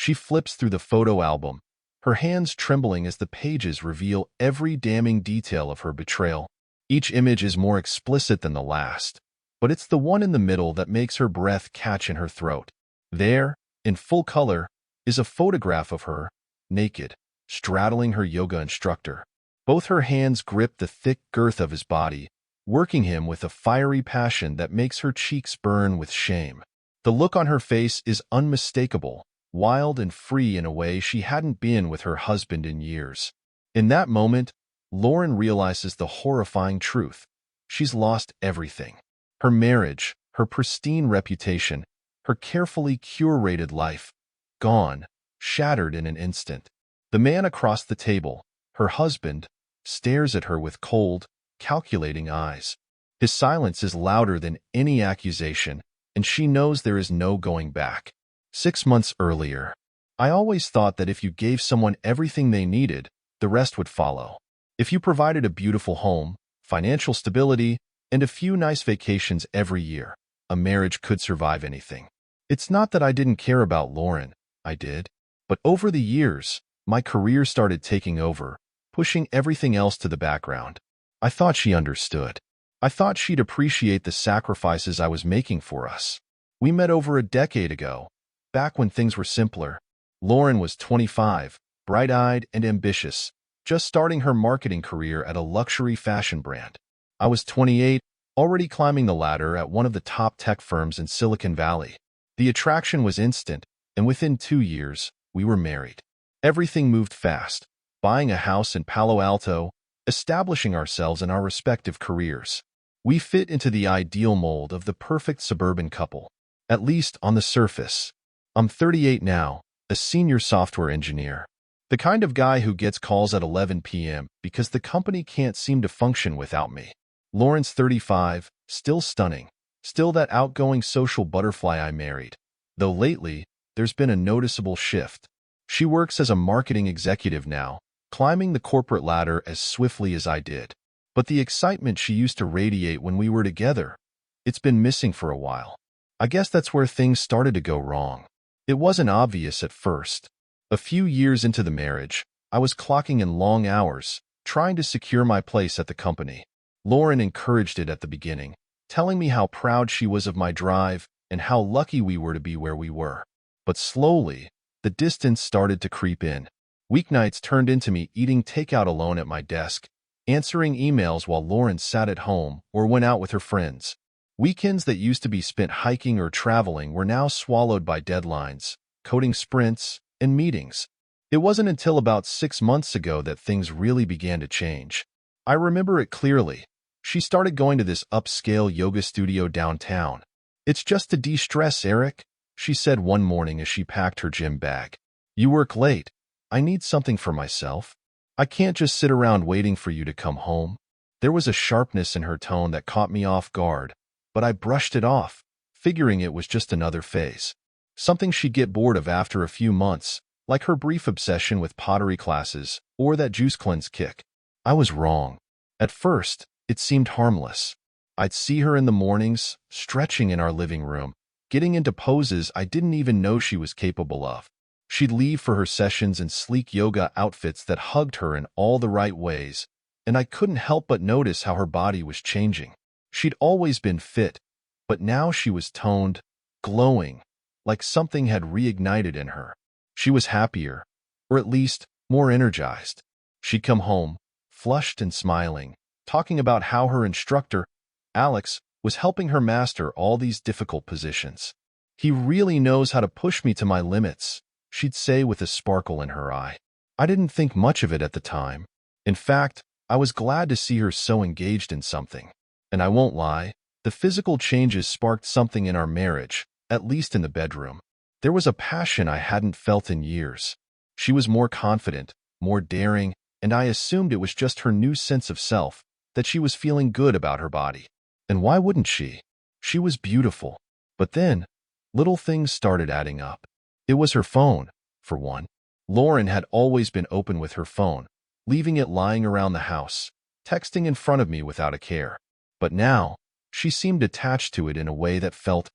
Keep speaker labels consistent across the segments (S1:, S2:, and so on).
S1: She flips through the photo album, her hands trembling as the pages reveal every damning detail of her betrayal. Each image is more explicit than the last, but it's the one in the middle that makes her breath catch in her throat. There, in full color, is a photograph of her, naked, straddling her yoga instructor. Both her hands grip the thick girth of his body, working him with a fiery passion that makes her cheeks burn with shame. The look on her face is unmistakable, wild and free in a way she hadn't been with her husband in years. In that moment, Lauren realizes the horrifying truth. She's lost everything. Her marriage, her pristine reputation, her carefully curated life, gone, shattered in an instant. The man across the table, her husband, stares at her with cold, calculating eyes. His silence is louder than any accusation, and she knows there is no going back. 6 months earlier, I always thought that if you gave someone everything they needed, the rest would follow. If you provided a beautiful home, financial stability, and a few nice vacations every year, a marriage could survive anything. It's not that I didn't care about Lauren, I did. But over the years, my career started taking over, pushing everything else to the background. I thought she understood. I thought she'd appreciate the sacrifices I was making for us. We met over a decade ago, back when things were simpler. Lauren was 25, bright-eyed and ambitious, just starting her marketing career at a luxury fashion brand. I was 28, already climbing the ladder at one of the top tech firms in Silicon Valley. The attraction was instant, and within 2 years, we were married. Everything moved fast, buying a house in Palo Alto, establishing ourselves in our respective careers. We fit into the ideal mold of the perfect suburban couple, at least on the surface. I'm 38 now, a senior software engineer. The kind of guy who gets calls at 11 p.m. because the company can't seem to function without me. Lauren's 35, still stunning, still that outgoing social butterfly I married. Though lately, there's been a noticeable shift. She works as a marketing executive now, climbing the corporate ladder as swiftly as I did. But the excitement she used to radiate when we were together, it's been missing for a while. I guess that's where things started to go wrong. It wasn't obvious at first. A few years into the marriage, I was clocking in long hours, trying to secure my place at the company. Lauren encouraged it at the beginning, telling me how proud she was of my drive and how lucky we were to be where we were. But slowly, the distance started to creep in. Weeknights turned into me eating takeout alone at my desk, answering emails while Lauren sat at home or went out with her friends. Weekends that used to be spent hiking or traveling were now swallowed by deadlines, coding sprints, and meetings. It wasn't until about 6 months ago that things really began to change. I remember it clearly. She started going to this upscale yoga studio downtown. "It's just to de-stress, Eric," she said one morning as she packed her gym bag. "You work late. I need something for myself. I can't just sit around waiting for you to come home." There was a sharpness in her tone that caught me off guard, but I brushed it off, figuring it was just another phase. Something she'd get bored of after a few months, like her brief obsession with pottery classes or that juice cleanse kick. I was wrong. At first, it seemed harmless. I'd see her in the mornings, stretching in our living room, getting into poses I didn't even know she was capable of. She'd leave for her sessions in sleek yoga outfits that hugged her in all the right ways, and I couldn't help but notice how her body was changing. She'd always been fit, but now she was toned, glowing, like something had reignited in her. She was happier, or at least more energized. She'd come home, flushed and smiling, talking about how her instructor, Alex, was helping her master all these difficult positions. "He really knows how to push me to my limits," she'd say with a sparkle in her eye. I didn't think much of it at the time. In fact, I was glad to see her so engaged in something. And I won't lie, the physical changes sparked something in our marriage, at least in the bedroom. There was a passion I hadn't felt in years. She was more confident, more daring, and I assumed it was just her new sense of self, that she was feeling good about her body. And why wouldn't she? She was beautiful. But then, little things started adding up. It was her phone, for one. Lauren had always been open with her phone, leaving it lying around the house, texting in front of me without a care. But now, she seemed attached to it in a way that felt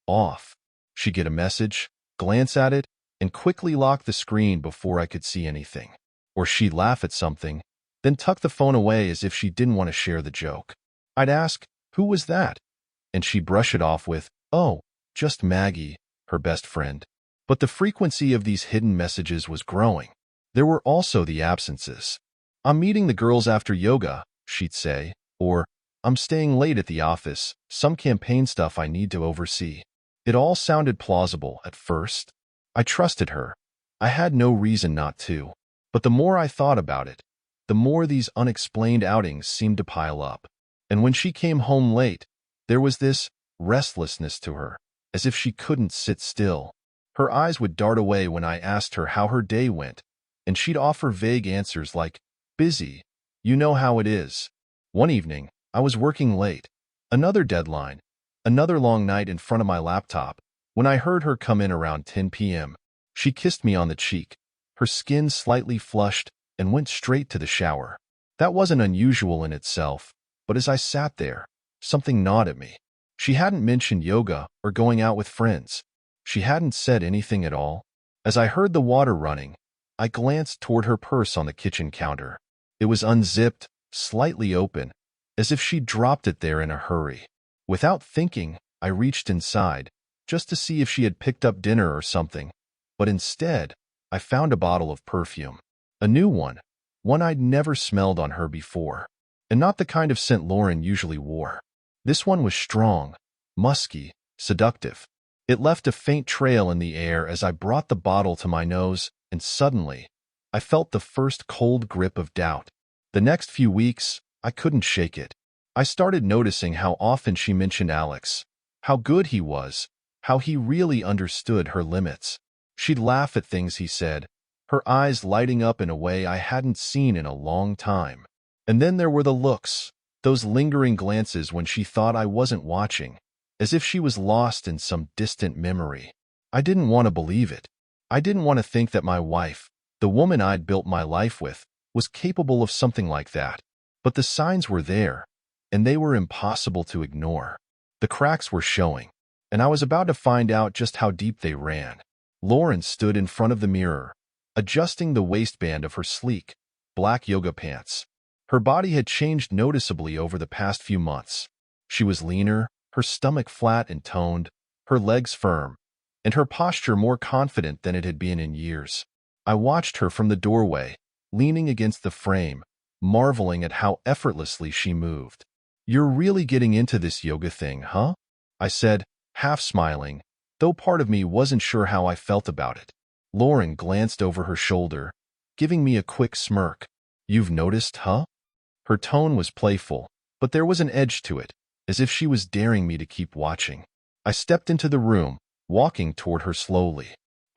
S1: off. She'd get a message, glance at it, and quickly lock the screen before I could see anything. Or she'd laugh at something, then tuck the phone away as if she didn't want to share the joke. I'd ask, "Who was that?" And she'd brush it off with, "Oh, just Maggie, her best friend." But the frequency of these hidden messages was growing. There were also the absences. "I'm meeting the girls after yoga," she'd say, or "I'm staying late at the office, some campaign stuff I need to oversee." It all sounded plausible at first. I trusted her. I had no reason not to. But the more I thought about it, the more these unexplained outings seemed to pile up. And when she came home late, there was this restlessness to her, as if she couldn't sit still. Her eyes would dart away when I asked her how her day went, and she'd offer vague answers like, "Busy, you know how it is." One evening, I was working late. Another deadline, another long night in front of my laptop, when I heard her come in around 10 p.m. She kissed me on the cheek, her skin slightly flushed, and went straight to the shower. That wasn't unusual in itself, but as I sat there, something gnawed at me. She hadn't mentioned yoga or going out with friends. She hadn't said anything at all. As I heard the water running, I glanced toward her purse on the kitchen counter. It was unzipped, slightly open, as if she'd dropped it there in a hurry. Without thinking, I reached inside, just to see if she had picked up dinner or something, but instead, I found a bottle of perfume. A new one I'd never smelled on her before, and not the kind of scent Lauren usually wore. This one was strong, musky, seductive. It left a faint trail in the air as I brought the bottle to my nose, and suddenly, I felt the first cold grip of doubt. The next few weeks, I couldn't shake it. I started noticing how often she mentioned Alex, how good he was, how he really understood her limits. She'd laugh at things he said, her eyes lighting up in a way I hadn't seen in a long time. And then there were the looks, those lingering glances when she thought I wasn't watching, as if she was lost in some distant memory. I didn't want to believe it. I didn't want to think that my wife, the woman I'd built my life with, was capable of something like that. But the signs were there, and they were impossible to ignore. The cracks were showing, and I was about to find out just how deep they ran. Lauren stood in front of the mirror, adjusting the waistband of her sleek, black yoga pants. Her body had changed noticeably over the past few months. She was leaner, her stomach flat and toned, her legs firm, and her posture more confident than it had been in years. I watched her from the doorway, leaning against the frame, marveling at how effortlessly she moved. "You're really getting into this yoga thing, huh?" I said, half smiling, though part of me wasn't sure how I felt about it. Lauren glanced over her shoulder, giving me a quick smirk. "You've noticed, huh?" Her tone was playful, but there was an edge to it, as if she was daring me to keep watching. I stepped into the room, walking toward her slowly.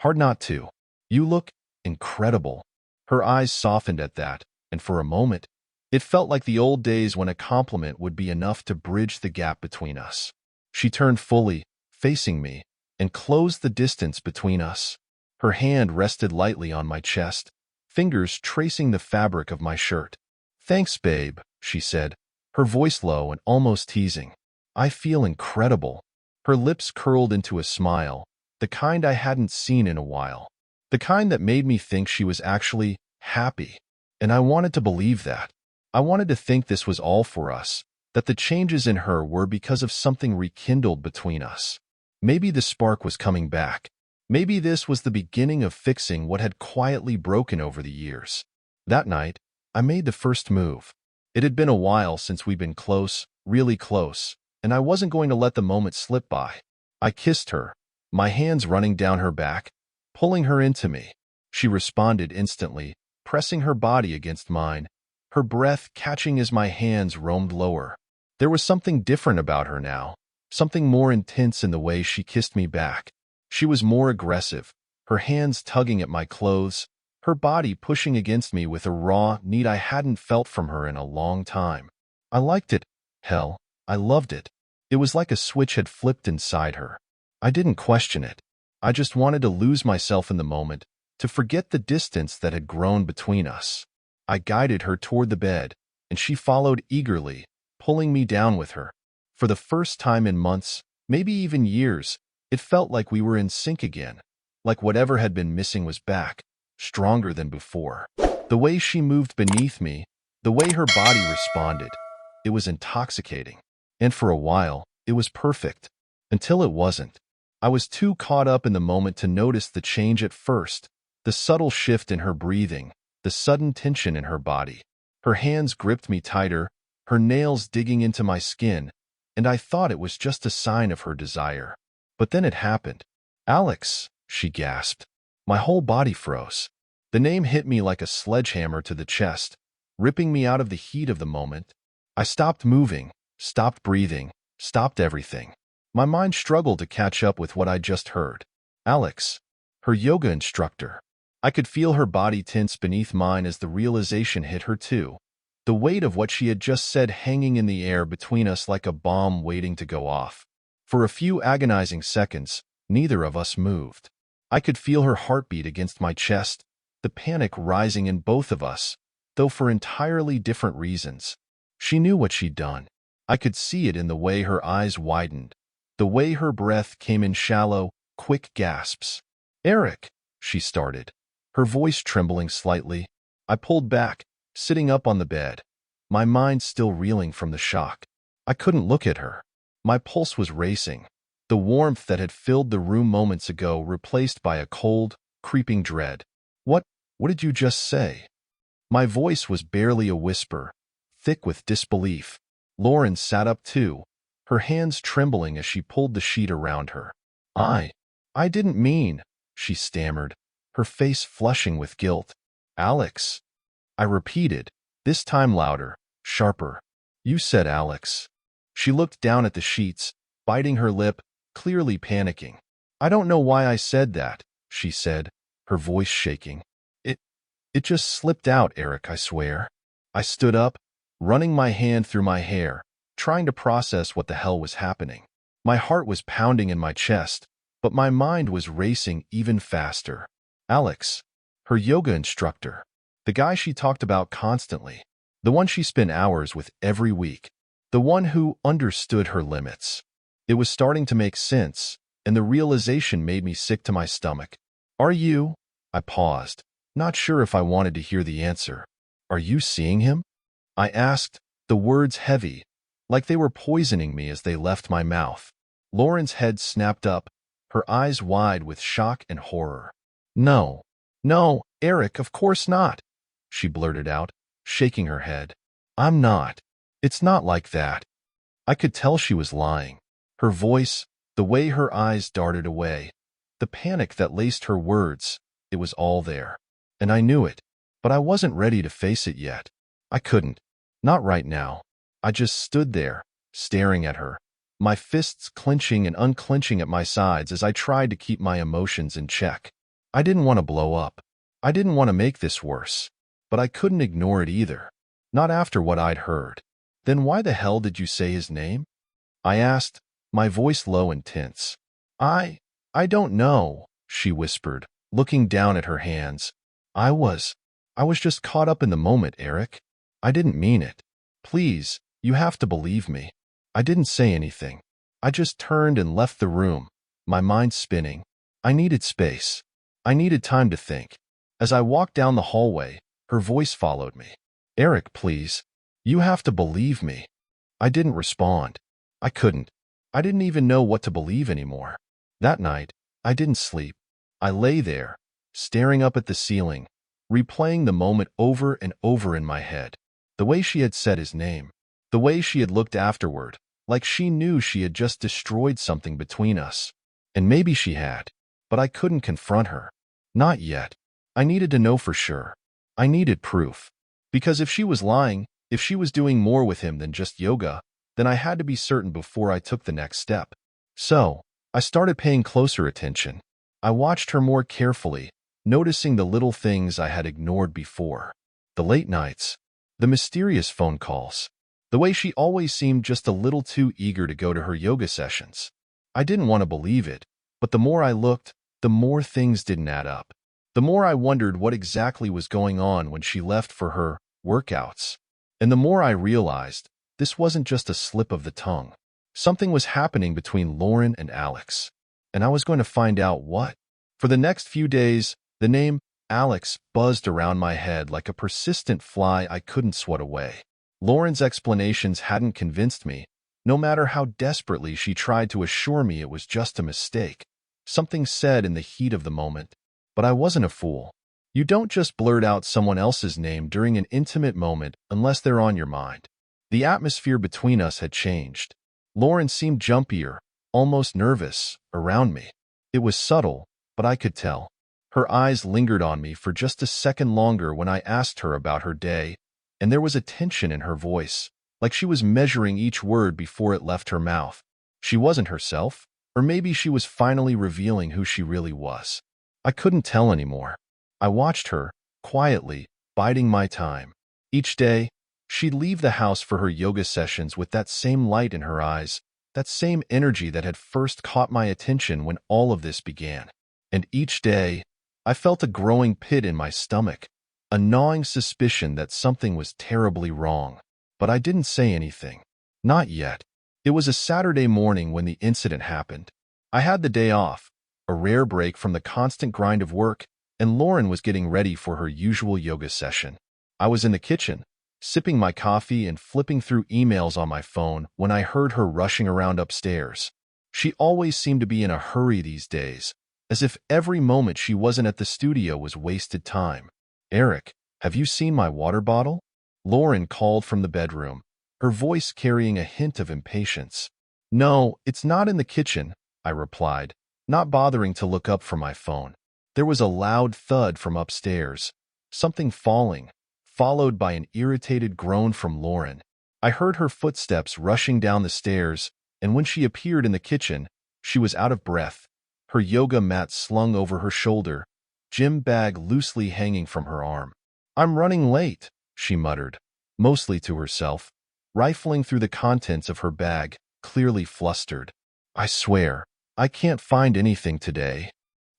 S1: "Hard not to. You look incredible." Her eyes softened at that, and for a moment, it felt like the old days when a compliment would be enough to bridge the gap between us. She turned fully, facing me, and closed the distance between us. Her hand rested lightly on my chest, fingers tracing the fabric of my shirt. "Thanks, babe," she said, her voice low and almost teasing. "I feel incredible." Her lips curled into a smile, the kind I hadn't seen in a while, the kind that made me think she was actually happy. And I wanted to believe that. I wanted to think this was all for us, that the changes in her were because of something rekindled between us. Maybe the spark was coming back. Maybe this was the beginning of fixing what had quietly broken over the years. That night, I made the first move. It had been a while since we'd been close, really close, and I wasn't going to let the moment slip by. I kissed her, my hands running down her back, pulling her into me. She responded instantly, pressing her body against mine, her breath catching as my hands roamed lower. There was something different about her now, something more intense in the way she kissed me back. She was more aggressive, her hands tugging at my clothes, her body pushing against me with a raw need I hadn't felt from her in a long time. I liked it. Hell, I loved it. It was like a switch had flipped inside her. I didn't question it. I just wanted to lose myself in the moment, to forget the distance that had grown between us. I guided her toward the bed, and she followed eagerly, pulling me down with her. For the first time in months, maybe even years, it felt like we were in sync again, like whatever had been missing was back, stronger than before. The way she moved beneath me, the way her body responded, it was intoxicating. And for a while, it was perfect. Until it wasn't. I was too caught up in the moment to notice the change at first, the subtle shift in her breathing, the sudden tension in her body. Her hands gripped me tighter, her nails digging into my skin, and I thought it was just a sign of her desire. But then it happened. "Alex," she gasped. My whole body froze. The name hit me like a sledgehammer to the chest, ripping me out of the heat of the moment. I stopped moving, stopped breathing, stopped everything. My mind struggled to catch up with what I just heard. Alex, her yoga instructor. I could feel her body tense beneath mine as the realization hit her too. The weight of what she had just said hanging in the air between us like a bomb waiting to go off. For a few agonizing seconds, neither of us moved. I could feel her heartbeat against my chest, the panic rising in both of us, though for entirely different reasons. She knew what she'd done. I could see it in the way her eyes widened, the way her breath came in shallow, quick gasps. "Eric," she started, her voice trembling slightly. I pulled back, sitting up on the bed, my mind still reeling from the shock. I couldn't look at her. My pulse was racing, the warmth that had filled the room moments ago replaced by a cold, creeping dread. What did you just say?" My voice was barely a whisper, thick with disbelief. Lauren sat up too, her hands trembling as she pulled the sheet around her. I didn't mean," she stammered, her face flushing with guilt. "Alex," I repeated, this time louder, sharper. "You said Alex." She looked down at the sheets, biting her lip, clearly panicking. "I don't know why I said that," she said, her voice shaking. It just slipped out, Eric, I swear." I stood up, running my hand through my hair, trying to process what the hell was happening. My heart was pounding in my chest, but my mind was racing even faster. Alex, her yoga instructor, the guy she talked about constantly, the one she spent hours with every week, the one who understood her limits. It was starting to make sense, and the realization made me sick to my stomach. "Are you?" I paused, not sure if I wanted to hear the answer. "Are you seeing him?" I asked, the words heavy, like they were poisoning me as they left my mouth. Lauren's head snapped up, her eyes wide with shock and horror. No, Eric, of course not," she blurted out, shaking her head. "I'm not. It's not like that." I could tell she was lying. Her voice, the way her eyes darted away, the panic that laced her words, it was all there. And I knew it, but I wasn't ready to face it yet. I couldn't. Not right now. I just stood there, staring at her, my fists clenching and unclenching at my sides as I tried to keep my emotions in check. I didn't want to blow up. I didn't want to make this worse. But I couldn't ignore it either. Not after what I'd heard. "Then why the hell did you say his name?" I asked, my voice low and tense. I don't know," she whispered, looking down at her hands. I was just caught up in the moment, Eric. I didn't mean it. Please, you have to believe me." I didn't say anything. I just turned and left the room, my mind spinning. I needed space. I needed time to think. As I walked down the hallway, her voice followed me. "Eric, please. You have to believe me." I didn't respond. I couldn't. I didn't even know what to believe anymore. That night, I didn't sleep. I lay there, staring up at the ceiling, replaying the moment over and over in my head. The way she had said his name, the way she had looked afterward, like she knew she had just destroyed something between us. And maybe she had, but I couldn't confront her. Not yet. I needed to know for sure. I needed proof. Because if she was lying, if she was doing more with him than just yoga, then I had to be certain before I took the next step. So, I started paying closer attention. I watched her more carefully, noticing the little things I had ignored before. The late nights, the mysterious phone calls, the way she always seemed just a little too eager to go to her yoga sessions. I didn't want to believe it, but the more I looked, the more things didn't add up. The more I wondered what exactly was going on when she left for her workouts. And the more I realized, this wasn't just a slip of the tongue. Something was happening between Lauren and Alex. And I was going to find out what. For the next few days, the name Alex buzzed around my head like a persistent fly I couldn't swat away. Lauren's explanations hadn't convinced me, no matter how desperately she tried to assure me it was just a mistake, something said in the heat of the moment. But I wasn't a fool. You don't just blurt out someone else's name during an intimate moment unless they're on your mind. The atmosphere between us had changed. Lauren seemed jumpier, almost nervous, around me. It was subtle, but I could tell. Her eyes lingered on me for just a second longer when I asked her about her day, and there was a tension in her voice, like she was measuring each word before it left her mouth. She wasn't herself, or maybe she was finally revealing who she really was. I couldn't tell anymore. I watched her, quietly, biding my time. Each day, she'd leave the house for her yoga sessions with that same light in her eyes, that same energy that had first caught my attention when all of this began. And each day, I felt a growing pit in my stomach, a gnawing suspicion that something was terribly wrong. But I didn't say anything. Not yet. It was a Saturday morning when the incident happened. I had the day off, a rare break from the constant grind of work, and Lauren was getting ready for her usual yoga session. I was in the kitchen, sipping my coffee and flipping through emails on my phone when I heard her rushing around upstairs. She always seemed to be in a hurry these days, as if every moment she wasn't at the studio was wasted time. "Eric, have you seen my water bottle?" Lauren called from the bedroom, her voice carrying a hint of impatience. "No, it's not in the kitchen," I replied, not bothering to look up from my phone. There was a loud thud from upstairs, something falling, followed by an irritated groan from Lauren. I heard her footsteps rushing down the stairs, and when she appeared in the kitchen, she was out of breath, her yoga mat slung over her shoulder, gym bag loosely hanging from her arm. "I'm running late," she muttered, mostly to herself, rifling through the contents of her bag, clearly flustered. "I swear, I can't find anything today."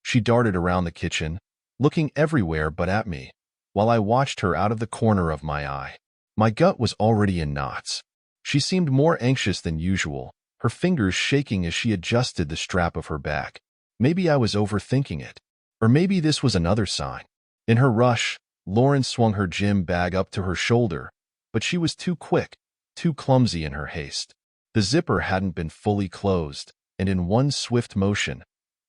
S1: She darted around the kitchen, looking everywhere but at me, while I watched her out of the corner of my eye. My gut was already in knots. She seemed more anxious than usual, her fingers shaking as she adjusted the strap of her bag. Maybe I was overthinking it, or maybe this was another sign. In her rush, Lauren swung her gym bag up to her shoulder, but she was too quick, too clumsy in her haste. The zipper hadn't been fully closed, and in one swift motion,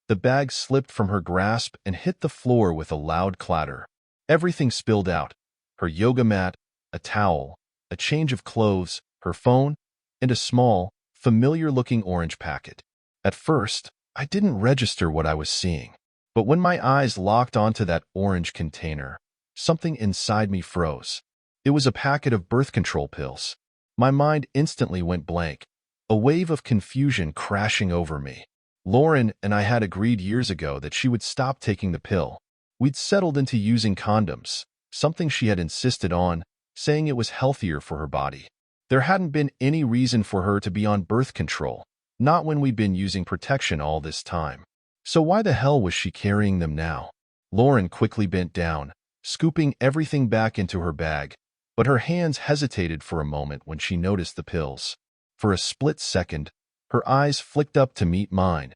S1: the bag slipped from her grasp and hit the floor with a loud clatter. Everything spilled out: her yoga mat, a towel, a change of clothes, her phone, and a small, familiar-looking orange packet. At first, I didn't register what I was seeing, but when my eyes locked onto that orange container, something inside me froze. It was a packet of birth control pills. My mind instantly went blank, a wave of confusion crashing over me. Lauren and I had agreed years ago that she would stop taking the pill. We'd settled into using condoms, something she had insisted on, saying it was healthier for her body. There hadn't been any reason for her to be on birth control, not when we'd been using protection all this time. So why the hell was she carrying them now? Lauren quickly bent down, scooping everything back into her bag, but her hands hesitated for a moment when she noticed the pills. For a split second, her eyes flicked up to meet mine,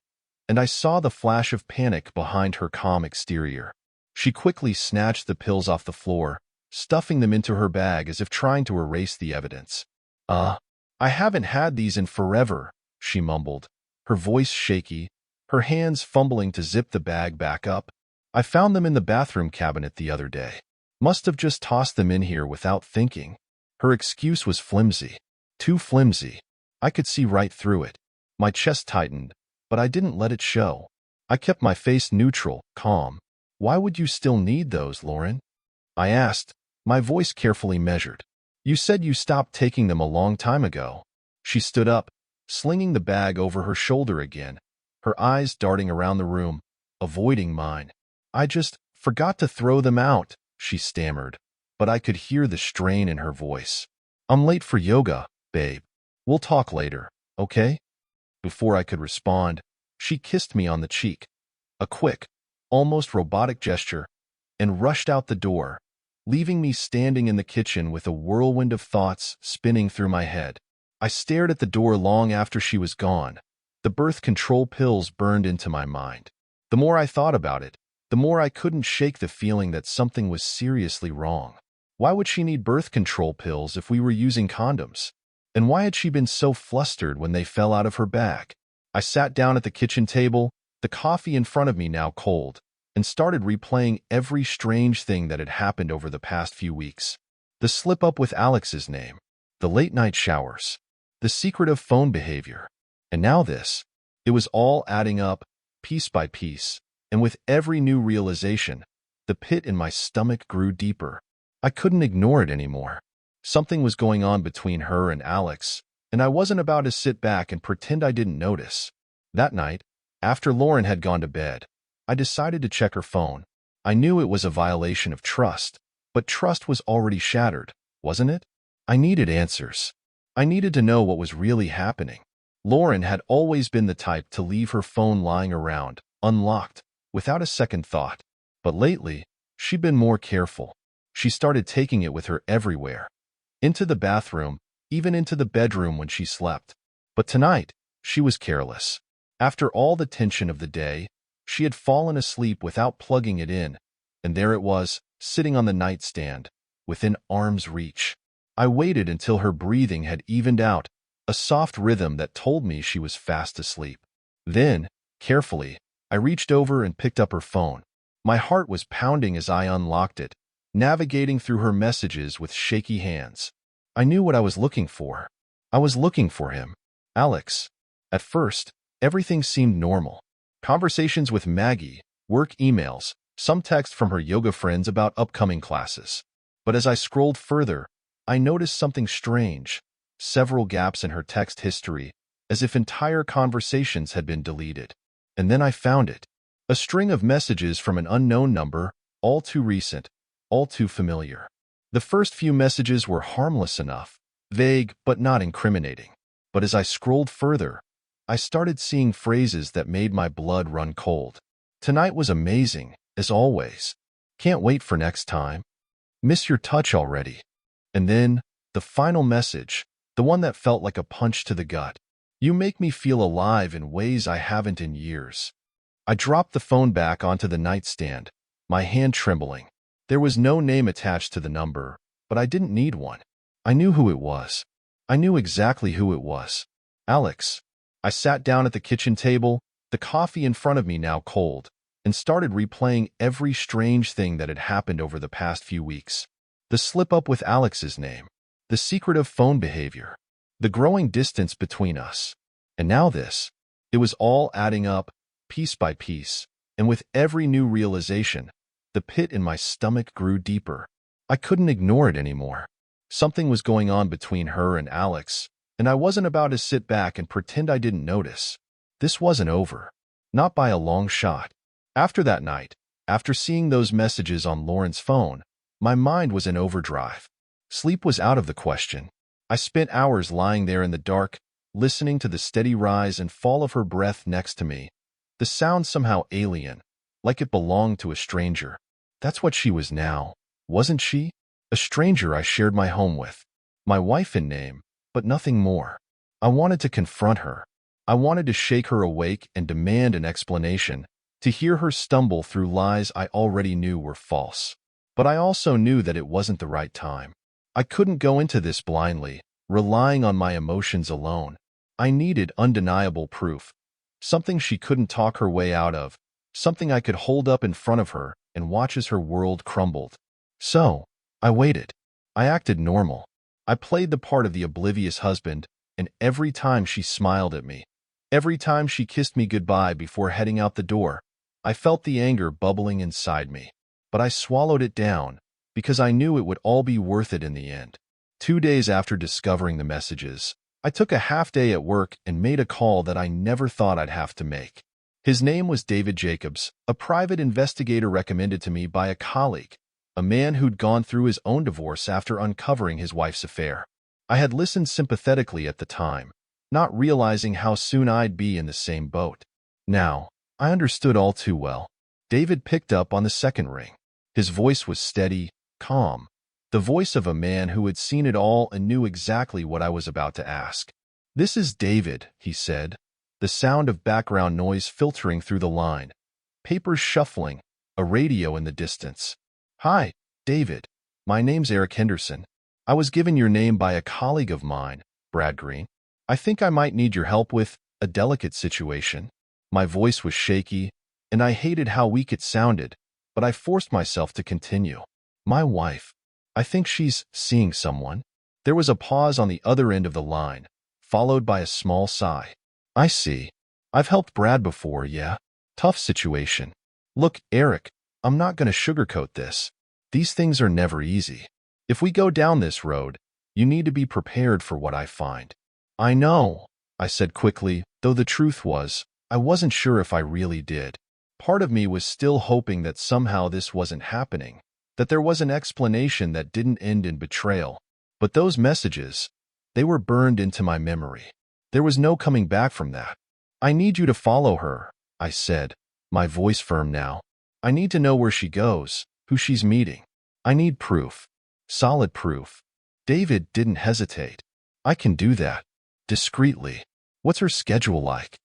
S1: and I saw the flash of panic behind her calm exterior. She quickly snatched the pills off the floor, stuffing them into her bag as if trying to erase the evidence. I haven't had these in forever," she mumbled, her voice shaky, her hands fumbling to zip the bag back up. "I found them in the bathroom cabinet the other day. Must have just tossed them in here without thinking." Her excuse was flimsy. Too flimsy. I could see right through it. My chest tightened, but I didn't let it show. I kept my face neutral, calm. "Why would you still need those, Lauren?" I asked, my voice carefully measured. "You said you stopped taking them a long time ago." She stood up, slinging the bag over her shoulder again, her eyes darting around the room, avoiding mine. "I just forgot to throw them out," she stammered, but I could hear the strain in her voice. "I'm late for yoga, babe. We'll talk later, okay?" Before I could respond, she kissed me on the cheek, a quick, almost robotic gesture, and rushed out the door, leaving me standing in the kitchen with a whirlwind of thoughts spinning through my head. I stared at the door long after she was gone. The birth control pills burned into my mind. The more I thought about it, the more I couldn't shake the feeling that something was seriously wrong. Why would she need birth control pills if we were using condoms? And why had she been so flustered when they fell out of her bag? I sat down at the kitchen table, the coffee in front of me now cold, and started replaying every strange thing that had happened over the past few weeks. The slip-up with Alex's name, the late-night showers, the secretive phone behavior, and now this. It was all adding up, piece by piece, and with every new realization, the pit in my stomach grew deeper. I couldn't ignore it anymore. Something was going on between her and Alex, and I wasn't about to sit back and pretend I didn't notice. That night, after Lauren had gone to bed, I decided to check her phone. I knew it was a violation of trust, but trust was already shattered, wasn't it? I needed answers. I needed to know what was really happening. Lauren had always been the type to leave her phone lying around, unlocked, without a second thought. But lately, she'd been more careful. She started taking it with her everywhere. Into the bathroom, even into the bedroom when she slept. But tonight, she was careless. After all the tension of the day, she had fallen asleep without plugging it in, and there it was, sitting on the nightstand, within arm's reach. I waited until her breathing had evened out, a soft rhythm that told me she was fast asleep. Then, carefully, I reached over and picked up her phone. My heart was pounding as I unlocked it, navigating through her messages with shaky hands. I knew what I was looking for. I was looking for him. Alex. At first, everything seemed normal. Conversations with Maggie, work emails, some text from her yoga friends about upcoming classes. But as I scrolled further, I noticed something strange. Several gaps in her text history, as if entire conversations had been deleted. And then I found it. A string of messages from an unknown number, all too recent, all too familiar. The first few messages were harmless enough, vague but not incriminating. But as I scrolled further, I started seeing phrases that made my blood run cold. Tonight was amazing, as always. Can't wait for next time. Miss your touch already. And then, the final message, the one that felt like a punch to the gut. You make me feel alive in ways I haven't in years. I dropped the phone back onto the nightstand, my hand trembling. There was no name attached to the number, but I didn't need one. I knew who it was. I knew exactly who it was. Alex. I sat down at the kitchen table, the coffee in front of me now cold, and started replaying every strange thing that had happened over the past few weeks. The slip-up with Alex's name, the secretive phone behavior, the growing distance between us. And now this. It was all adding up, piece by piece, and with every new realization, the pit in my stomach grew deeper. I couldn't ignore it anymore. Something was going on between her and Alex, and I wasn't about to sit back and pretend I didn't notice. This wasn't over. Not by a long shot. After that night, after seeing those messages on Lauren's phone, my mind was in overdrive. Sleep was out of the question. I spent hours lying there in the dark, listening to the steady rise and fall of her breath next to me. The sound somehow alien, like it belonged to a stranger. That's what she was now, wasn't she? A stranger I shared my home with. My wife in name, but nothing more. I wanted to confront her. I wanted to shake her awake and demand an explanation, to hear her stumble through lies I already knew were false. But I also knew that it wasn't the right time. I couldn't go into this blindly, relying on my emotions alone. I needed undeniable proof, something she couldn't talk her way out of, something I could hold up in front of her and watch as her world crumbled. So, I waited. I acted normal. I played the part of the oblivious husband, and every time she smiled at me, every time she kissed me goodbye before heading out the door, I felt the anger bubbling inside me. But I swallowed it down, because I knew it would all be worth it in the end. 2 days after discovering the messages, I took a half day at work and made a call that I never thought I'd have to make. His name was David Jacobs, a private investigator recommended to me by a colleague, a man who'd gone through his own divorce after uncovering his wife's affair. I had listened sympathetically at the time, not realizing how soon I'd be in the same boat. Now, I understood all too well. David picked up on the second ring. His voice was steady, calm, the voice of a man who had seen it all and knew exactly what I was about to ask. "This is David," he said, the sound of background noise filtering through the line. papers shuffling, a radio in the distance. "Hi, David. My name's Henderson. I was given your name by a colleague of mine, Brad Green. I think I might need your help with a delicate situation." My voice was shaky, and I hated how weak it sounded, but I forced myself to continue. "My wife. I think she's seeing someone." There was a pause on the other end of the line, followed by a small sigh. "I see. I've helped Brad before, yeah. Tough situation. Look, Eric, I'm not going to sugarcoat this. These things are never easy. If we go down this road, you need to be prepared for what I find." "I know," I said quickly, though the truth was, I wasn't sure if I really did. Part of me was still hoping that somehow this wasn't happening, that there was an explanation that didn't end in betrayal. But those messages, they were burned into my memory. There was no coming back from that. "I need you to follow her," I said, my voice firm now. "I need to know where she goes, who she's meeting. I need proof. Solid proof." David didn't hesitate. "I can do that. Discreetly. What's her schedule like?"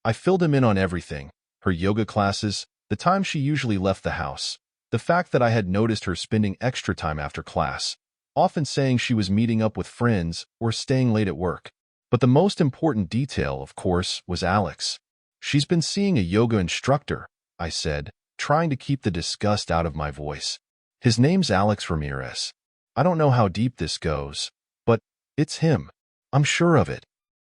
S1: I filled him in on everything: her yoga classes, the time she usually left the house, the fact that I had noticed her spending extra time after class, often saying she was meeting up with friends or staying late at work. But the most important detail, of course, was Alex. "She's been seeing a yoga instructor," I said, trying to keep the disgust out of my voice. "His name's Alex Ramirez. I don't know how deep this goes, but it's him. I'm sure of it."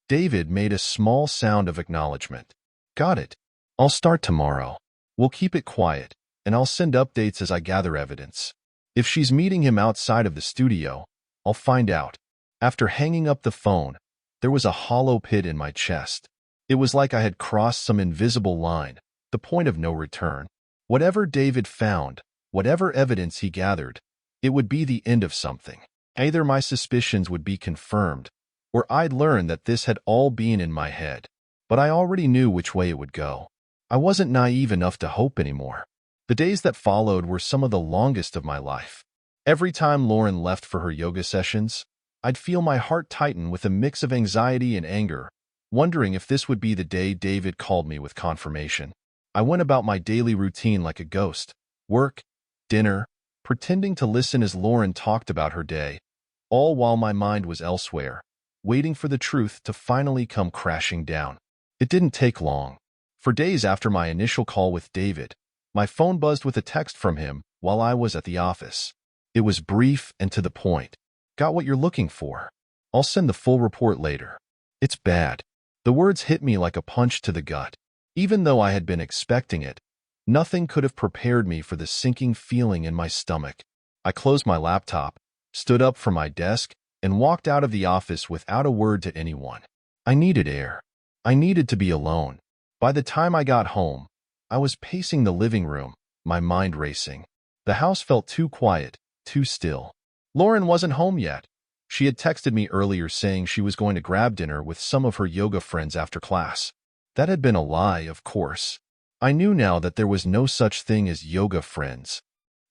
S1: David made a small sound of acknowledgement. "Got it. I'll start tomorrow. We'll keep it quiet, and I'll send updates as I gather evidence. If she's meeting him outside of the studio, I'll find out." After hanging up the phone, there was a hollow pit in my chest. It was like I had crossed some invisible line, the point of no return. Whatever David found, whatever evidence he gathered, it would be the end of something. Either my suspicions would be confirmed, or I'd learn that this had all been in my head. But I already knew which way it would go. I wasn't naive enough to hope anymore. The days that followed were some of the longest of my life. Every time Lauren left for her yoga sessions, I'd feel my heart tighten with a mix of anxiety and anger, wondering if this would be the day David called me with confirmation. I went about my daily routine like a ghost: work, dinner, pretending to listen as Lauren talked about her day, all while my mind was elsewhere, waiting for the truth to finally come crashing down. It didn't take long. For days after my initial call with David, my phone buzzed with a text from him while I was at the office. It was brief and to the point. "Got what you're looking for. I'll send the full report later." It's bad. The words hit me like a punch to the gut. Even though I had been expecting it, nothing could have prepared me for the sinking feeling in my stomach. I closed my laptop, stood up from my desk, and walked out of the office without a word to anyone. I needed air. I needed to be alone. By the time I got home, I was pacing the living room, my mind racing. The house felt too quiet, too still. Lauren wasn't home yet. She had texted me earlier saying she was going to grab dinner with some of her yoga friends after class. That had been a lie, of course. I knew now that there was no such thing as yoga friends.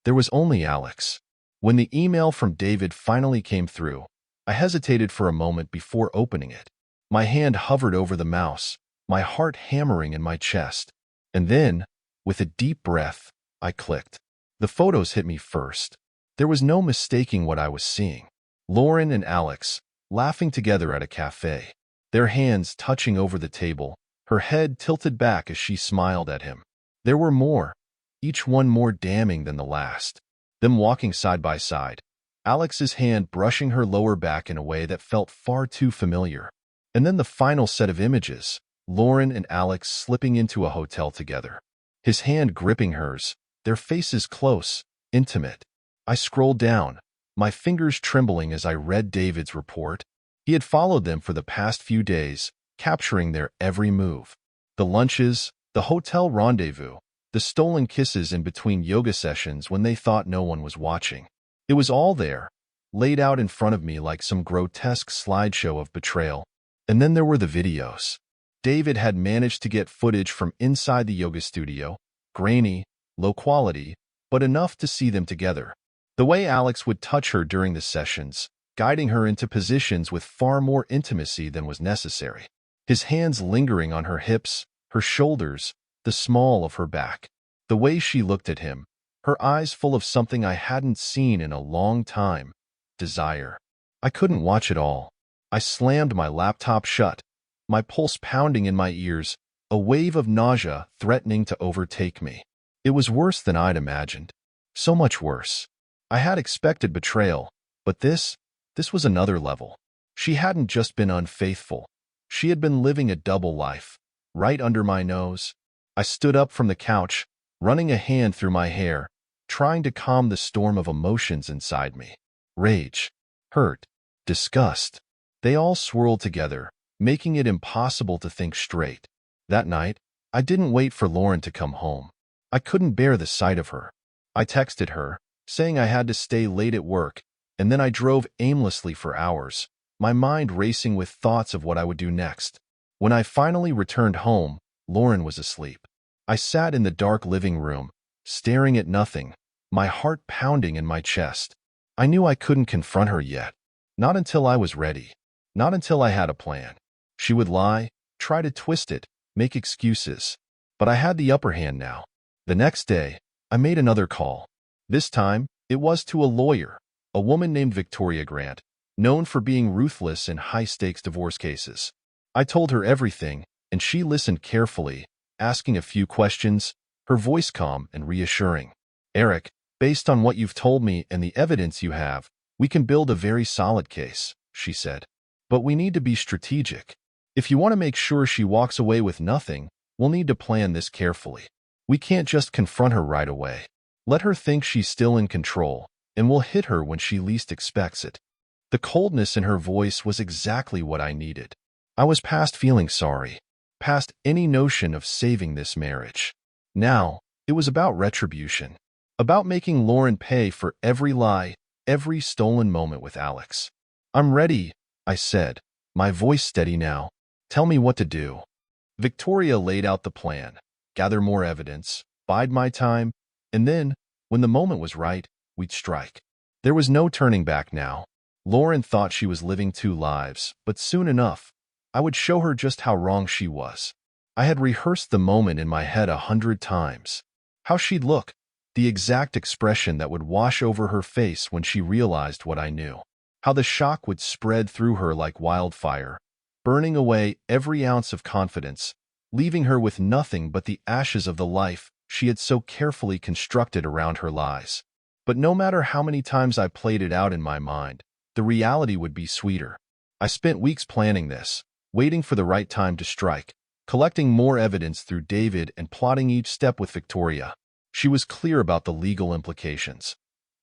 S1: There was only Alex. When the email from David finally came through, I hesitated for a moment before opening it. My hand hovered over the mouse, my heart hammering in my chest. And then, with a deep breath, I clicked. The photos hit me first. There was no mistaking what I was seeing. Lauren and Alex, laughing together at a cafe, their hands touching over the table, her head tilted back as she smiled at him. There were more, each one more damning than the last. Them walking side by side, Alex's hand brushing her lower back in a way that felt far too familiar. And then the final set of images, Lauren and Alex slipping into a hotel together. His hand gripping hers, their faces close, intimate. I scrolled down, my fingers trembling as I read David's report. He had followed them for the past few days, capturing their every move. The lunches, the hotel rendezvous, the stolen kisses in between yoga sessions when they thought no one was watching. It was all there, laid out in front of me like some grotesque slideshow of betrayal. And then there were the videos. David had managed to get footage from inside the yoga studio, grainy, low quality, but enough to see them together. The way Alex would touch her during the sessions, guiding her into positions with far more intimacy than was necessary. His hands lingering on her hips, her shoulders, the small of her back. The way she looked at him, her eyes full of something I hadn't seen in a long time, desire. I couldn't watch it all. I slammed my laptop shut, my pulse pounding in my ears, a wave of nausea threatening to overtake me. It was worse than I'd imagined. So much worse. I had expected betrayal, but this was another level. She hadn't just been unfaithful. She had been living a double life, right under my nose. I stood up from the couch, running a hand through my hair, trying to calm the storm of emotions inside me. Rage, hurt, disgust. They all swirled together, making it impossible to think straight. That night, I didn't wait for Lauren to come home. I couldn't bear the sight of her. I texted her, saying I had to stay late at work, and then I drove aimlessly for hours, my mind racing with thoughts of what I would do next. When I finally returned home, Lauren was asleep. I sat in the dark living room, staring at nothing, my heart pounding in my chest. I knew I couldn't confront her yet. Not until I was ready. Not until I had a plan. She would lie, try to twist it, make excuses. But I had the upper hand now. The next day, I made another call. This time, it was to a lawyer, a woman named Victoria Grant, known for being ruthless in high-stakes divorce cases. I told her everything, and she listened carefully, asking a few questions, her voice calm and reassuring. Eric, based on what you've told me and the evidence you have, we can build a very solid case, she said. But we need to be strategic. If you want to make sure she walks away with nothing, we'll need to plan this carefully. We can't just confront her right away. Let her think she's still in control, and we'll hit her when she least expects it. The coldness in her voice was exactly what I needed. I was past feeling sorry, past any notion of saving this marriage. Now, it was about retribution, about making Lauren pay for every lie, every stolen moment with Alex. I'm ready, I said, my voice steady now. Tell me what to do. Victoria laid out the plan, gather more evidence, bide my time, and then, when the moment was right, we'd strike. There was no turning back now. Lauren thought she was living two lives, but soon enough, I would show her just how wrong she was. I had rehearsed the moment in my head 100 times. How she'd look, the exact expression that would wash over her face when she realized what I knew. How the shock would spread through her like wildfire, burning away every ounce of confidence, leaving her with nothing but the ashes of the life she had so carefully constructed around her lies. But no matter how many times I played it out in my mind, the reality would be sweeter. I spent weeks planning this, waiting for the right time to strike, collecting more evidence through David and plotting each step with Victoria. She was clear about the legal implications.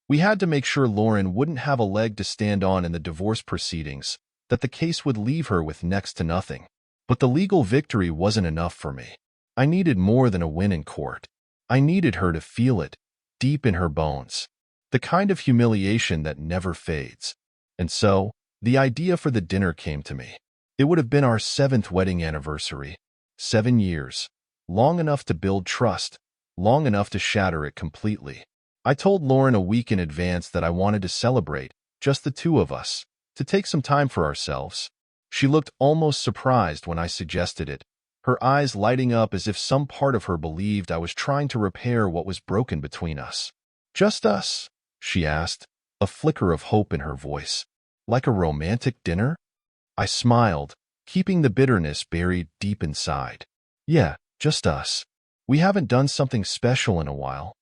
S1: We had to make sure Lauren wouldn't have a leg to stand on in the divorce proceedings, that the case would leave her with next to nothing. But the legal victory wasn't enough for me. I needed more than a win in court. I needed her to feel it, deep in her bones. The kind of humiliation that never fades. And so, the idea for the dinner came to me. It would have been our 7th wedding anniversary. 7 years. Long enough to build trust. Long enough to shatter it completely. I told Lauren a week in advance that I wanted to celebrate, just the two of us, to take some time for ourselves. She looked almost surprised when I suggested it, her eyes lighting up as if some part of her believed I was trying to repair what was broken between us. Just us? She asked, a flicker of hope in her voice. Like a romantic dinner? I smiled, keeping the bitterness buried deep inside. Yeah, just us. We haven't done something special in a while.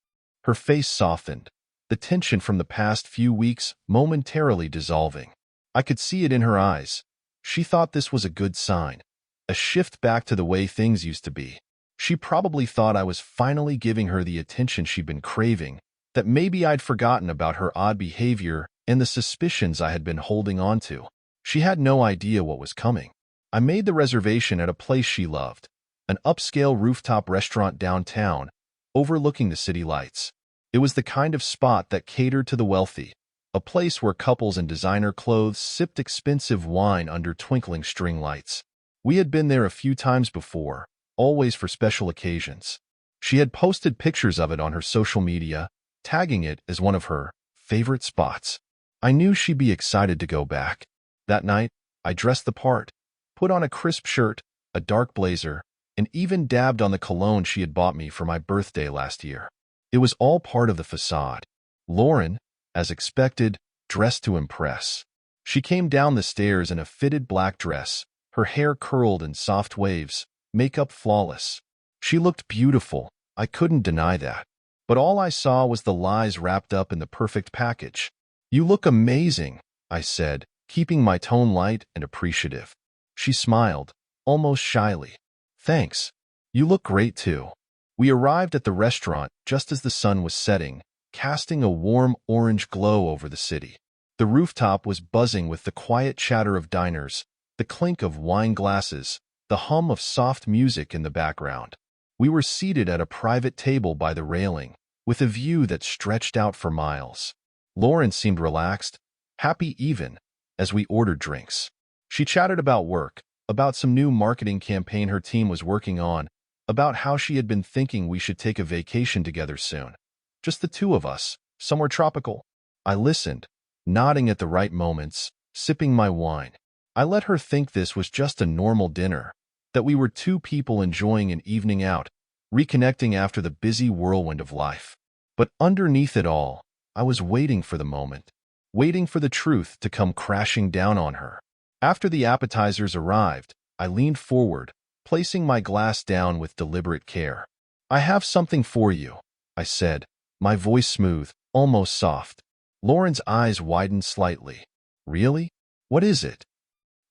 S1: Her face softened, the tension from the past few weeks momentarily dissolving. I could see it in her eyes. She thought this was a good sign, a shift back to the way things used to be. She probably thought I was finally giving her the attention she'd been craving, that maybe I'd forgotten about her odd behavior and the suspicions I had been holding on to. She had no idea what was coming. I made the reservation at a place she loved, an upscale rooftop restaurant downtown, overlooking the city lights. It was the kind of spot that catered to the wealthy, a place where couples in designer clothes sipped expensive wine under twinkling string lights. We had been there a few times before, always for special occasions. She had posted pictures of it on her social media, tagging it as one of her favorite spots. I knew she'd be excited to go back. That night, I dressed the part, put on a crisp shirt, a dark blazer, and even dabbed on the cologne she had bought me for my birthday last year. It was all part of the facade. Lauren, as expected, dressed to impress. She came down the stairs in a fitted black dress, her hair curled in soft waves, makeup flawless. She looked beautiful, I couldn't deny that. But all I saw was the lies wrapped up in the perfect package. "You look amazing," I said, keeping my tone light and appreciative. She smiled, almost shyly. "Thanks. You look great too." We arrived at the restaurant just as the sun was setting, casting a warm orange glow over the city. The rooftop was buzzing with the quiet chatter of diners, the clink of wine glasses, the hum of soft music in the background. We were seated at a private table by the railing, with a view that stretched out for miles. Lauren seemed relaxed, happy even, as we ordered drinks. She chatted about work, about some new marketing campaign her team was working on, about how she had been thinking we should take a vacation together soon. Just the two of us, somewhere tropical. I listened, nodding at the right moments, sipping my wine. I let her think this was just a normal dinner, that we were two people enjoying an evening out, reconnecting after the busy whirlwind of life. But underneath it all, I was waiting for the moment, waiting for the truth to come crashing down on her. After the appetizers arrived, I leaned forward, placing my glass down with deliberate care. "I have something for you," I said, my voice smooth, almost soft. Lauren's eyes widened slightly. "Really? What is it?"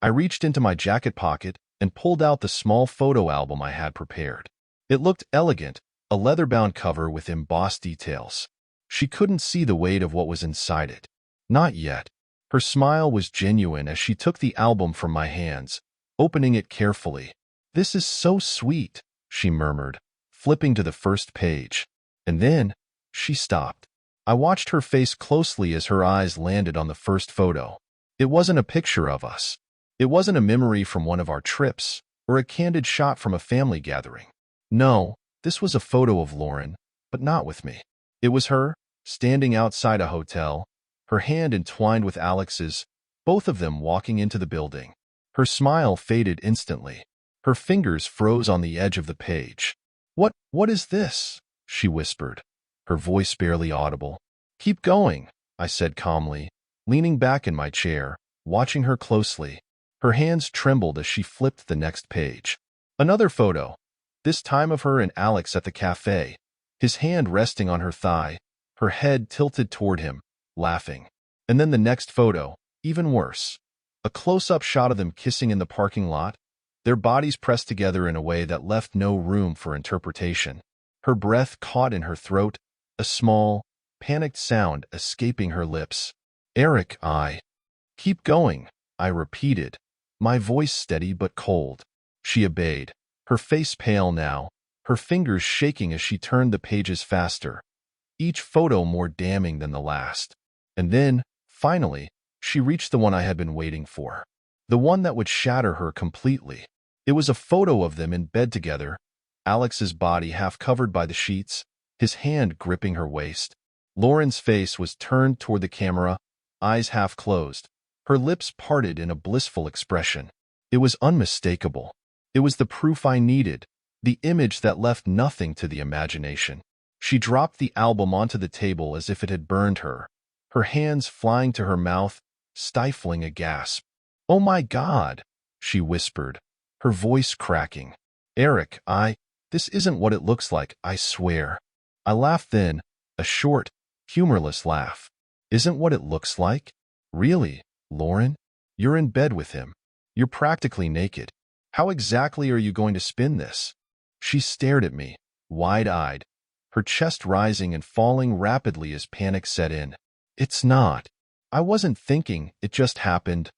S1: I reached into my jacket pocket and pulled out the small photo album I had prepared. It looked elegant, a leather-bound cover with embossed details. She couldn't see the weight of what was inside it. Not yet. Her smile was genuine as she took the album from my hands, opening it carefully. "This is so sweet," she murmured, flipping to the first page. And then, she stopped. I watched her face closely as her eyes landed on the first photo. It wasn't a picture of us. It wasn't a memory from one of our trips, or a candid shot from a family gathering. No, this was a photo of Lauren, but not with me. It was her, standing outside a hotel, her hand entwined with Alex's, both of them walking into the building. Her smile faded instantly. Her fingers froze on the edge of the page. What is this?" she whispered, her voice barely audible. "Keep going," I said calmly, leaning back in my chair, watching her closely. Her hands trembled as she flipped the next page. Another photo, this time of her and Alex at the cafe, his hand resting on her thigh, her head tilted toward him, laughing. And then the next photo, even worse. A close-up shot of them kissing in the parking lot, their bodies pressed together in a way that left no room for interpretation. Her breath caught in her throat, a small, panicked sound escaping her lips. "Eric, Keep going," I repeated, my voice steady but cold. She obeyed, her face pale now, her fingers shaking as she turned the pages faster, each photo more damning than the last. And then, finally, she reached the one I had been waiting for. The one that would shatter her completely. It was a photo of them in bed together, Alex's body half covered by the sheets, his hand gripping her waist. Lauren's face was turned toward the camera, eyes half closed, her lips parted in a blissful expression. It was unmistakable. It was the proof I needed, the image that left nothing to the imagination. She dropped the album onto the table as if it had burned her, her hands flying to her mouth, stifling a gasp. "Oh my God," she whispered, her voice cracking. "Eric, this isn't what it looks like, I swear." I laughed then, a short, humorless laugh. "Isn't what it looks like? Really, Lauren? You're in bed with him. You're practically naked. How exactly are you going to spin this?" She stared at me, wide-eyed, her chest rising and falling rapidly as panic set in. "It's not. I wasn't thinking, it just happened."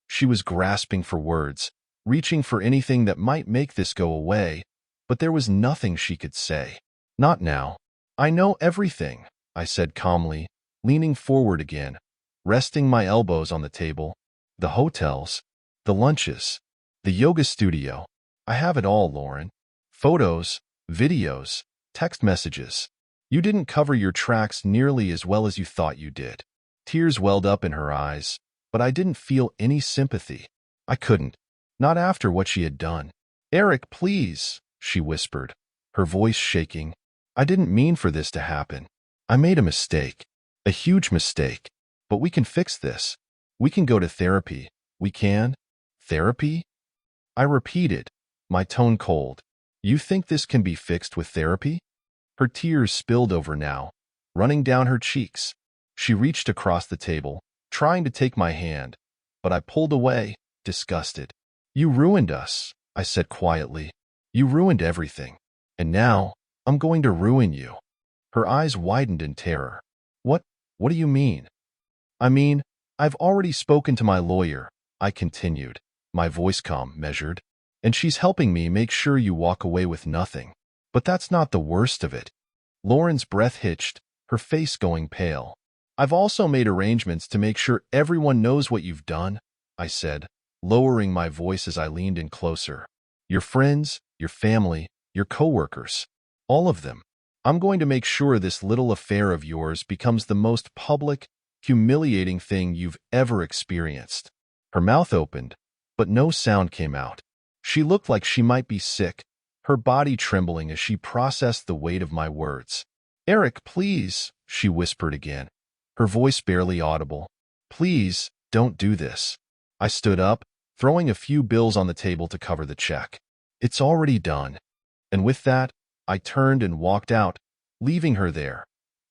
S1: She was grasping for words, reaching for anything that might make this go away, but there was nothing she could say. "Not now. I know everything," I said calmly, leaning forward again, resting my elbows on the table. "The hotels, the lunches, the yoga studio. I have it all, Lauren. Photos, videos, text messages. You didn't cover your tracks nearly as well as you thought you did." Tears welled up in her eyes, but I didn't feel any sympathy. I couldn't. Not after what she had done. "Eric, please," she whispered, her voice shaking. "I didn't mean for this to happen. I made a mistake. A huge mistake. But we can fix this. We can go to therapy. We can." "Therapy?" I repeated, my tone cold. "You think this can be fixed with therapy?" Her tears spilled over now, running down her cheeks. She reached across the table, trying to take my hand, but I pulled away, disgusted. "You ruined us," I said quietly. "You ruined everything. And now, I'm going to ruin you." Her eyes widened in terror. What do you mean?" "I mean, I've already spoken to my lawyer," I continued, my voice calm, measured, "and she's helping me make sure you walk away with nothing. But that's not the worst of it." Lauren's breath hitched, her face going pale. "I've also made arrangements to make sure everyone knows what you've done," I said, lowering my voice as I leaned in closer. "Your friends, your family, your coworkers, all of them. I'm going to make sure this little affair of yours becomes the most public, humiliating thing you've ever experienced." Her mouth opened, but no sound came out. She looked like she might be sick, her body trembling as she processed the weight of my words. "Eric, please," she whispered again, her voice barely audible. "Please, don't do this." I stood up, throwing a few bills on the table to cover the check. "It's already done." And with that, I turned and walked out, leaving her there,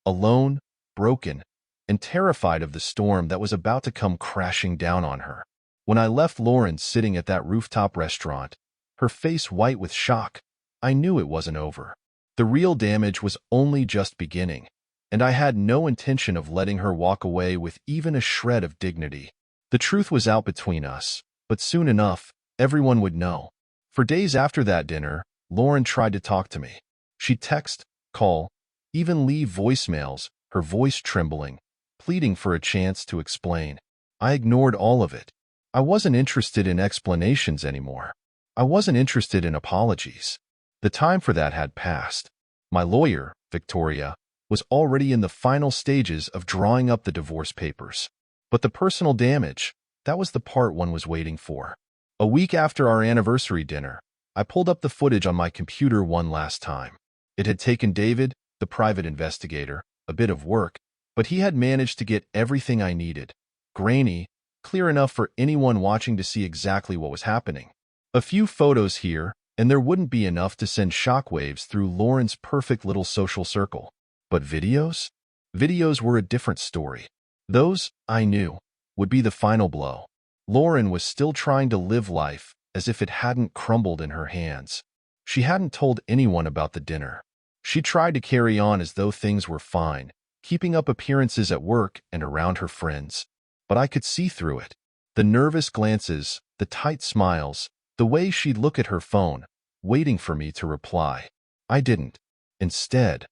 S1: alone, broken, and terrified of the storm that was about to come crashing down on her. When I left Lauren sitting at that rooftop restaurant, her face white with shock, I knew it wasn't over. The real damage was only just beginning, and I had no intention of letting her walk away with even a shred of dignity. The truth was out between us, but soon enough, everyone would know. For days after that dinner, Lauren tried to talk to me. She'd text, call, even leave voicemails, her voice trembling, pleading for a chance to explain. I ignored all of it. I wasn't interested in explanations anymore. I wasn't interested in apologies. The time for that had passed. My lawyer, Victoria, was already in the final stages of drawing up the divorce papers. But the personal damage, that was the part one was waiting for. A week after our anniversary dinner, I pulled up the footage on my computer one last time. It had taken David, the private investigator, a bit of work, but he had managed to get everything I needed. Grainy, clear enough for anyone watching to see exactly what was happening. A few photos here, and there wouldn't be enough to send shockwaves through Lauren's perfect little social circle. But videos? Videos were a different story. Those, I knew, would be the final blow. Lauren was still trying to live life as if it hadn't crumbled in her hands. She hadn't told anyone about the dinner. She tried to carry on as though things were fine, keeping up appearances at work and around her friends. But I could see through it. The nervous glances, the tight smiles, the way she'd look at her phone, waiting for me to reply. I didn't. Instead,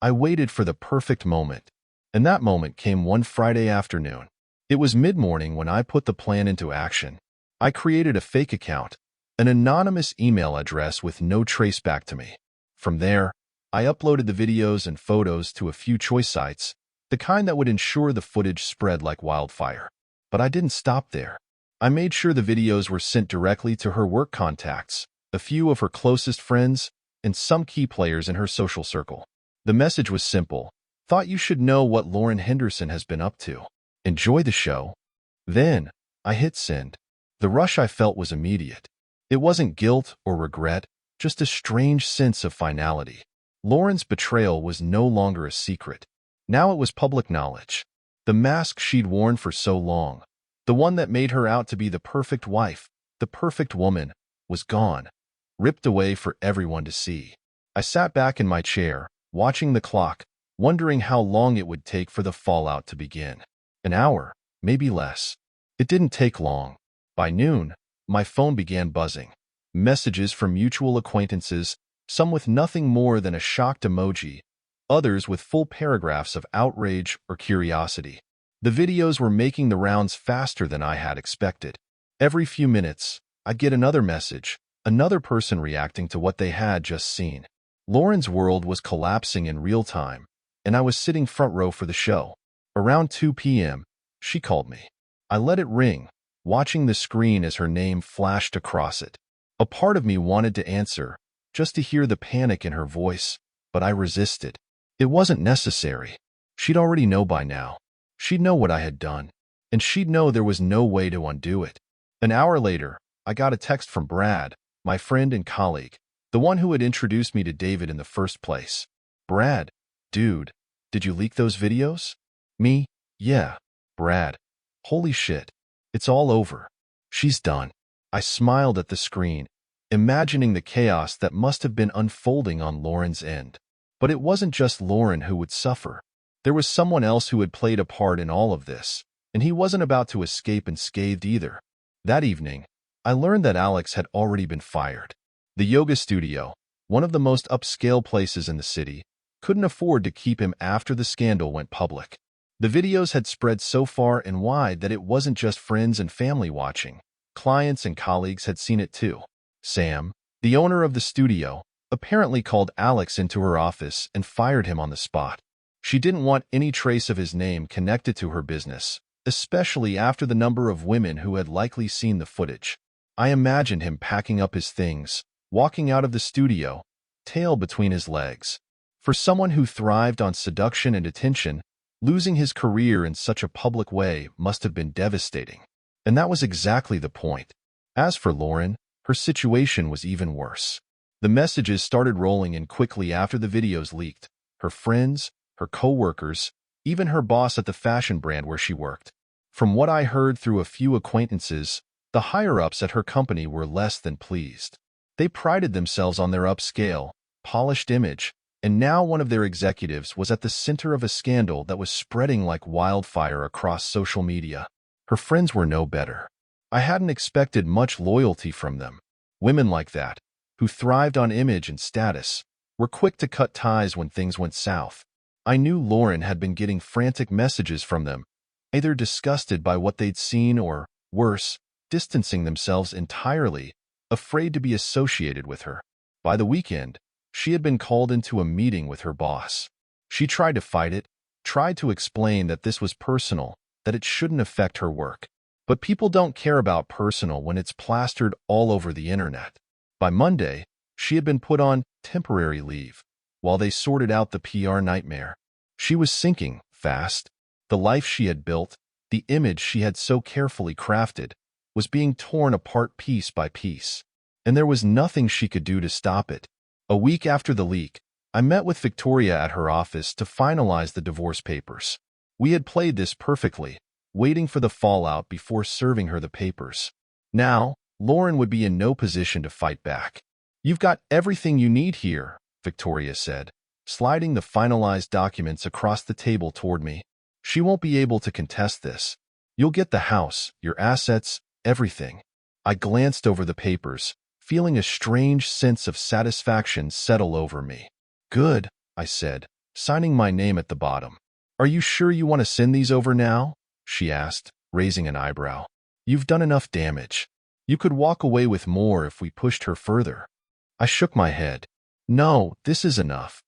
S1: I waited for the perfect moment. And that moment came one Friday afternoon. It was mid-morning when I put the plan into action. I created a fake account, an anonymous email address with no trace back to me. From there, I uploaded the videos and photos to a few choice sites, the kind that would ensure the footage spread like wildfire. But I didn't stop there. I made sure the videos were sent directly to her work contacts, a few of her closest friends, and some key players in her social circle. The message was simple. Thought you should know what Lauren Henderson has been up to. Enjoy the show. Then, I hit send. The rush I felt was immediate. It wasn't guilt or regret, just a strange sense of finality. Lauren's betrayal was no longer a secret. Now it was public knowledge. The mask she'd worn for so long, the one that made her out to be the perfect wife, the perfect woman, was gone, ripped away for everyone to see. I sat back in my chair, watching the clock, wondering how long it would take for the fallout to begin. An hour, maybe less. It didn't take long. By noon, my phone began buzzing. Messages from mutual acquaintances, some with nothing more than a shocked emoji, others with full paragraphs of outrage or curiosity. The videos were making the rounds faster than I had expected. Every few minutes, I'd get another message, another person reacting to what they had just seen. Lauren's world was collapsing in real time, and I was sitting front row for the show. Around 2 p.m., she called me. I let it ring, watching the screen as her name flashed across it. A part of me wanted to answer, just to hear the panic in her voice, but I resisted. It wasn't necessary. She'd already know by now. She'd know what I had done, and she'd know there was no way to undo it. An hour later, I got a text from Brad, my friend and colleague, the one who had introduced me to David in the first place. Brad, dude, did you leak those videos? Me, yeah. Brad, holy shit. It's all over. She's done. I smiled at the screen, imagining the chaos that must have been unfolding on Lauren's end. But it wasn't just Lauren who would suffer. There was someone else who had played a part in all of this, and he wasn't about to escape unscathed either. That evening, I learned that Alex had already been fired. The yoga studio, one of the most upscale places in the city, couldn't afford to keep him after the scandal went public. The videos had spread so far and wide that it wasn't just friends and family watching. Clients and colleagues had seen it too. Sam, the owner of the studio, apparently called Alex into her office and fired him on the spot. She didn't want any trace of his name connected to her business, especially after the number of women who had likely seen the footage. I imagined him packing up his things, walking out of the studio, tail between his legs. For someone who thrived on seduction and attention, losing his career in such a public way must have been devastating. And that was exactly the point. As for Lauren, her situation was even worse. The messages started rolling in quickly after the videos leaked. Her friends, her co-workers, even her boss at the fashion brand where she worked. From what I heard through a few acquaintances, the higher-ups at her company were less than pleased. They prided themselves on their upscale, polished image, and now one of their executives was at the center of a scandal that was spreading like wildfire across social media. Her friends were no better. I hadn't expected much loyalty from them. Women like that, who thrived on image and status, were quick to cut ties when things went south. I knew Lauren had been getting frantic messages from them, either disgusted by what they'd seen or, worse, distancing themselves entirely, afraid to be associated with her. By the weekend, she had been called into a meeting with her boss. She tried to fight it, tried to explain that this was personal, that it shouldn't affect her work. But people don't care about personal when it's plastered all over the internet. By Monday, she had been put on temporary leave, while they sorted out the PR nightmare. She was sinking fast. The life she had built, the image she had so carefully crafted, was being torn apart piece by piece. And there was nothing she could do to stop it. A week after the leak, I met with Victoria at her office to finalize the divorce papers. We had played this perfectly, waiting for the fallout before serving her the papers. Now, Lauren would be in no position to fight back. "You've got everything you need here," Victoria said, sliding the finalized documents across the table toward me. "She won't be able to contest this. You'll get the house, your assets, everything." I glanced over the papers, feeling a strange sense of satisfaction settle over me. "Good," I said, signing my name at the bottom. "Are you sure you want to send these over now?" she asked, raising an eyebrow. "You've done enough damage. You could walk away with more if we pushed her further." I shook my head. "No, this is enough."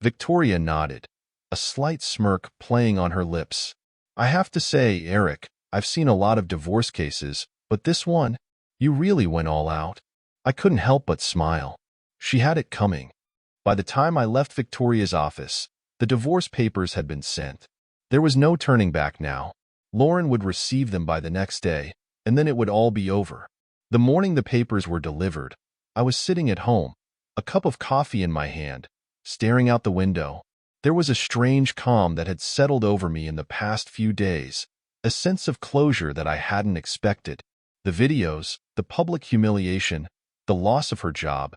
S1: Victoria nodded, a slight smirk playing on her lips. "I have to say, Eric, I've seen a lot of divorce cases, but this one, you really went all out." I couldn't help but smile. She had it coming. By the time I left Victoria's office, the divorce papers had been sent. There was no turning back now. Lauren would receive them by the next day, and then it would all be over. The morning the papers were delivered, I was sitting at home, a cup of coffee in my hand, staring out the window. There was a strange calm that had settled over me in the past few days, a sense of closure that I hadn't expected. The videos, the public humiliation, the loss of her job,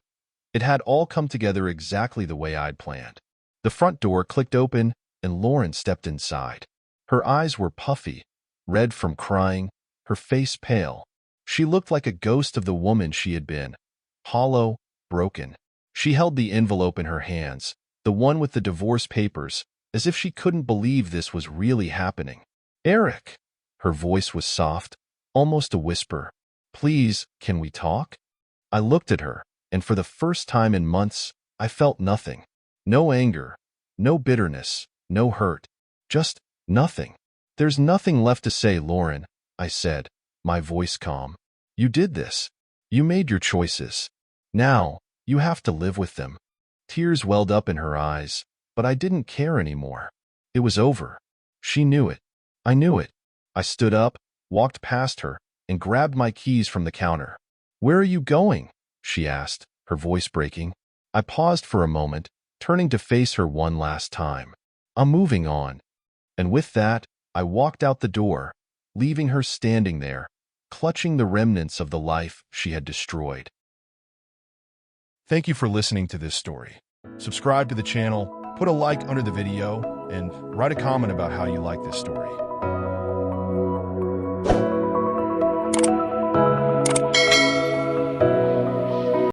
S1: it had all come together exactly the way I'd planned. The front door clicked open, and Lauren stepped inside. Her eyes were puffy, red from crying, her face pale. She looked like a ghost of the woman she had been, hollow, broken. She held the envelope in her hands, the one with the divorce papers, as if she couldn't believe this was really happening. "Eric," her voice was soft, almost a whisper. "Please, can we talk?" I looked at her, and for the first time in months, I felt nothing. No anger, no bitterness, no hurt. Just nothing. "There's nothing left to say, Lauren," I said, my voice calm. "You did this. You made your choices. Now, you have to live with them. Tears welled up in her eyes, but I didn't care anymore. It was over. She knew it. I knew it. I stood up, walked past her, and grabbed my keys from the counter. "Where are you going?" she asked, her voice breaking. I paused for a moment, turning to face her one last time. "I'm moving on." And with that, I walked out the door, leaving her standing there, clutching the remnants of the life she had destroyed. Thank you for listening to this story. Subscribe to the channel, put a like under the video, and write a comment about how you like this story.